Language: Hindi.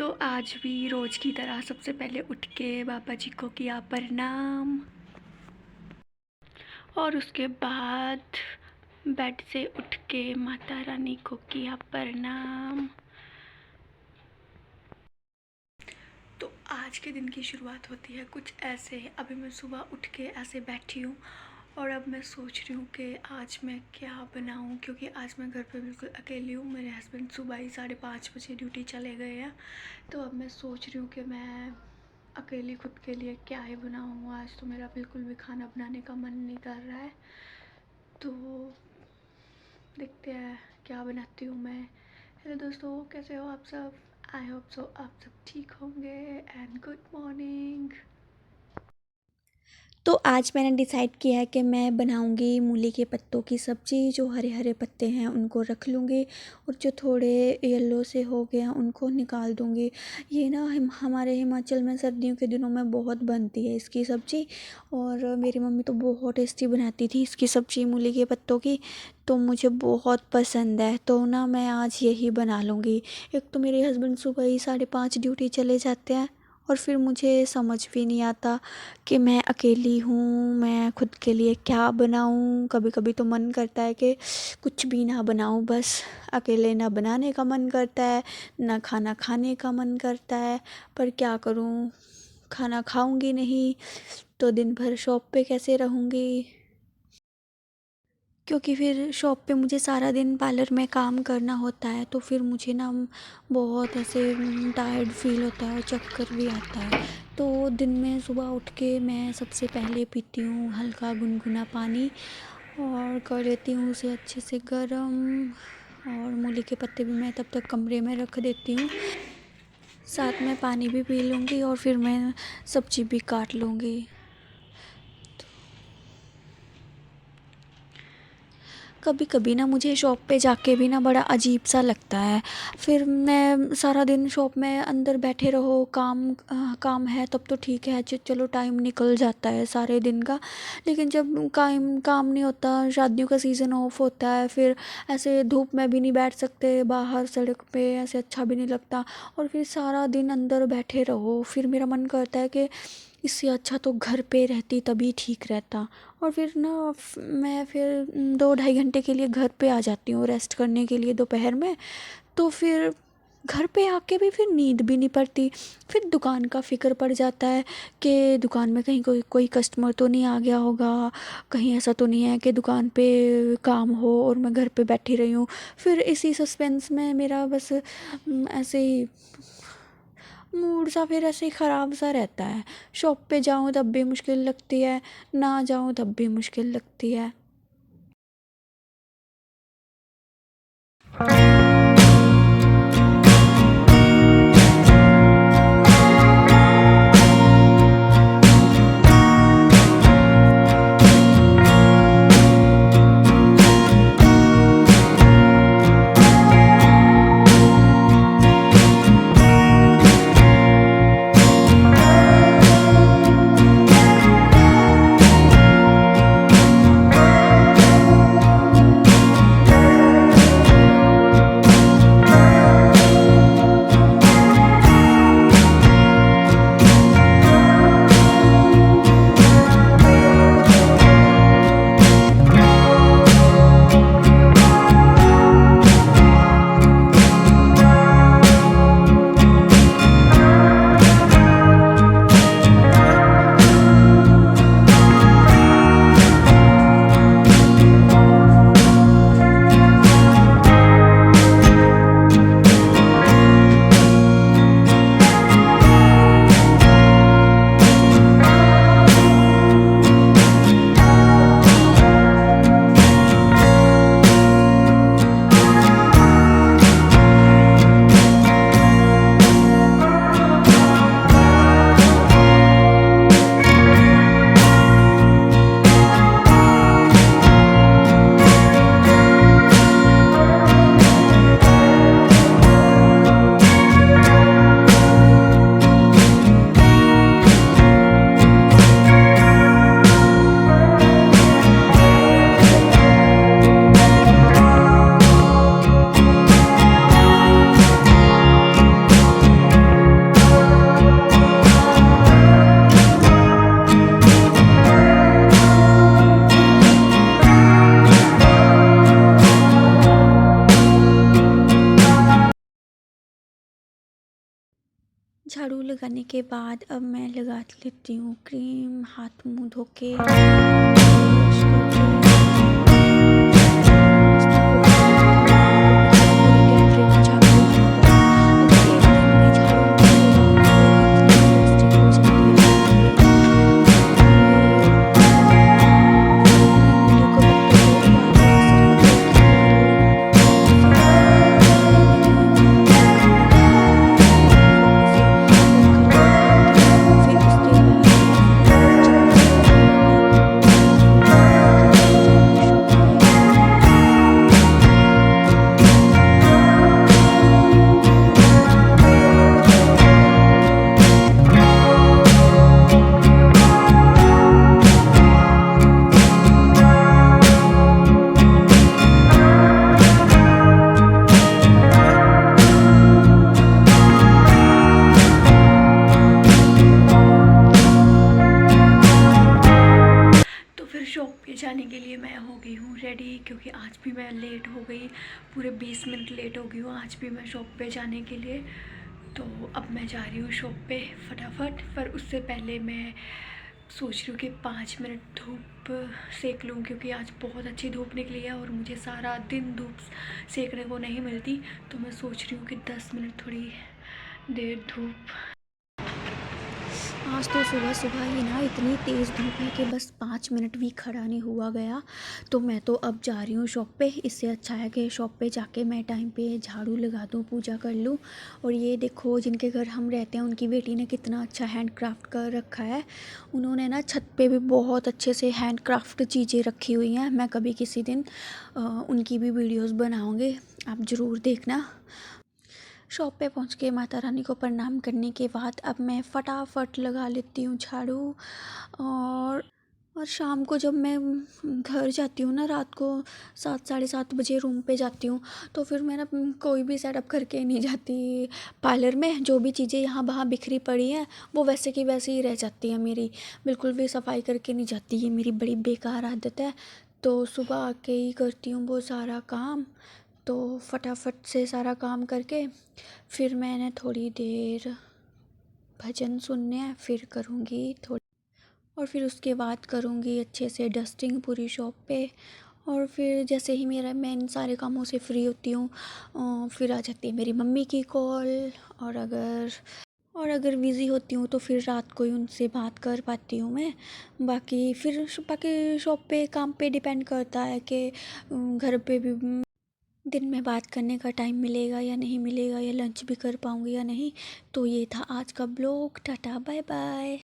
तो आज भी रोज़ की तरह सबसे पहले उठ के बाबा जी को किया प्रणाम और उसके बाद बेड से उठ के माता रानी को किया प्रणाम। तो आज के दिन की शुरुआत होती है कुछ ऐसे। अभी मैं सुबह उठ के ऐसे बैठी हूँ और अब मैं सोच रही हूँ कि आज मैं क्या बनाऊँ, क्योंकि आज मैं घर पे बिल्कुल अकेली हूँ। मेरे हस्बैंड सुबह ही 5:30 बजे ड्यूटी चले गए हैं। तो अब मैं सोच रही हूँ कि मैं अकेली खुद के लिए क्या ही बनाऊँ। आज तो मेरा बिल्कुल भी खाना बनाने का मन नहीं कर रहा है, तो देखते हैं क्या बनाती हूँ मैं। हेलो दोस्तों, कैसे हो आप सब? आई होप सो आप सब ठीक होंगे एंड गुड मॉर्निंग। तो आज मैंने डिसाइड किया है कि मैं बनाऊंगी मूली के पत्तों की सब्ज़ी। जो हरे हरे पत्ते हैं उनको रख लूँगी और जो थोड़े येलो से हो गए हैं उनको निकाल दूँगी। ये ना हमारे हिमाचल में सर्दियों के दिनों में बहुत बनती है इसकी सब्ज़ी, और मेरी मम्मी तो बहुत टेस्टी बनाती थी इसकी सब्ज़ी मूली के पत्तों की, तो मुझे बहुत पसंद है। तो ना मैं आज यही बना लूँगी। एक तो मेरे हस्बैंड सुबह ही 5:30 ड्यूटी चले जाते हैं और फिर मुझे समझ भी नहीं आता कि मैं अकेली हूँ, मैं खुद के लिए क्या बनाऊँ। कभी कभी तो मन करता है कि कुछ भी ना बनाऊँ, बस अकेले ना बनाने का मन करता है ना खाना खाने का मन करता है। पर क्या करूँ, खाना खाऊंगी नहीं तो दिन भर शॉप पे कैसे रहूँगी, क्योंकि फिर शॉप पे मुझे सारा दिन पार्लर में काम करना होता है। तो फिर मुझे ना बहुत ऐसे टायर्ड फील होता है और चक्कर भी आता है। तो दिन में सुबह उठ के मैं सबसे पहले पीती हूँ हल्का गुनगुना पानी और कर लेती हूँ उसे अच्छे से गर्म, और मूली के पत्ते भी मैं तब तक कमरे में रख देती हूँ। साथ में पानी भी पी लूँगी और फिर मैं सब्ज़ी भी काट लूँगी। कभी कभी ना मुझे शॉप पे जाके भी ना बड़ा अजीब सा लगता है। फिर मैं सारा दिन शॉप में अंदर बैठे रहो, काम है तब तो ठीक है, चलो टाइम निकल जाता है सारे दिन का। लेकिन जब काम काम नहीं होता, शादियों का सीज़न ऑफ होता है, फिर ऐसे धूप में भी नहीं बैठ सकते बाहर सड़क पे, ऐसे अच्छा भी नहीं लगता। और फिर सारा दिन अंदर बैठे रहो, फिर मेरा मन करता है कि इससे अच्छा तो घर पे रहती तभी ठीक रहता। और फिर ना मैं फिर 2-2.5 घंटे के लिए घर पे आ जाती हूँ रेस्ट करने के लिए दोपहर में। तो फिर घर पे आके भी फिर नींद भी नहीं पड़ती। फिर दुकान का फ़िक्र पड़ जाता है कि दुकान में कहीं कोई कोई कस्टमर तो नहीं आ गया होगा, कहीं ऐसा तो नहीं है कि दुकान पे काम हो और मैं घर पे बैठी रही हूँ। फिर इसी सस्पेंस में मेरा बस ऐसे ही मूड सा फिर ऐसे ही ख़राब सा रहता है। शॉप पे जाऊँ तब भी मुश्किल लगती है, ना जाऊँ तब भी मुश्किल लगती है। झाड़ू लगाने के बाद अब मैं लगा लेती हूँ क्रीम, हाथ मुंह धो के ब्रश तो फिर शॉप पे जाने के लिए मैं हो गई हूँ रेडी, क्योंकि आज भी मैं लेट हो गई, पूरे 20 मिनट लेट हो गई हूँ आज भी मैं शॉप पे जाने के लिए। तो अब मैं जा रही हूँ शॉप पे फटाफट, पर उससे पहले मैं सोच रही हूँ कि 5 मिनट धूप सेक लूँ, क्योंकि आज बहुत अच्छी धूप निकली है और मुझे सारा दिन धूप सेकने को नहीं मिलती। तो मैं सोच रही हूँ कि 10 मिनट थोड़ी देर धूप। आज तो सुबह सुबह ही ना इतनी तेज़ धूप है कि बस 5 मिनट भी खड़ा नहीं हुआ गया। तो मैं तो अब जा रही हूँ शॉप पे। इससे अच्छा है कि शॉप पे जाके मैं टाइम पे झाड़ू लगा दूँ, पूजा कर लूँ। और ये देखो, जिनके घर हम रहते हैं उनकी बेटी ने कितना अच्छा हैंड क्राफ्ट कर रखा है। उन्होंने ना छत पे भी बहुत अच्छे से हैंड क्राफ्ट चीज़ें रखी हुई हैं। मैं कभी किसी दिन उनकी भी वीडियोज़ बनाऊँगी, आप ज़रूर देखना। शॉप पे पहुंच के माता रानी को प्रणाम करने के बाद अब मैं फटाफट लगा लेती हूँ झाड़ू। और शाम को जब मैं घर जाती हूँ ना, रात को 7 साढ़े 7 बजे रूम पे जाती हूँ, तो फिर मैं ना कोई भी सेटअप करके नहीं जाती पार्लर में। जो भी चीज़ें यहाँ वहाँ बिखरी पड़ी हैं वो वैसे की वैसे ही रह जाती हैं मेरी, बिल्कुल भी सफाई करके नहीं जाती। ये मेरी बड़ी बेकार आदत है। तो सुबह आके ही करती हूँ वो सारा काम। तो फटाफट से सारा काम करके फिर मैंने थोड़ी देर भजन सुनने हैं, फिर करूँगी थोड़ी, और फिर उसके बाद करूँगी अच्छे से डस्टिंग पूरी शॉप पे। और फिर जैसे ही मैं इन सारे कामों से फ्री होती हूँ, फिर आ जाती है मेरी मम्मी की कॉल। और अगर बिज़ी होती हूँ तो फिर रात को ही उनसे बात कर पाती हूँ मैं। बाकी शॉप पे काम पे डिपेंड करता है कि घर पे भी दिन में बात करने का टाइम मिलेगा या नहीं मिलेगा, या लंच भी कर पाऊँगी या नहीं। तो ये था आज का ब्लॉग। Tata bye bye.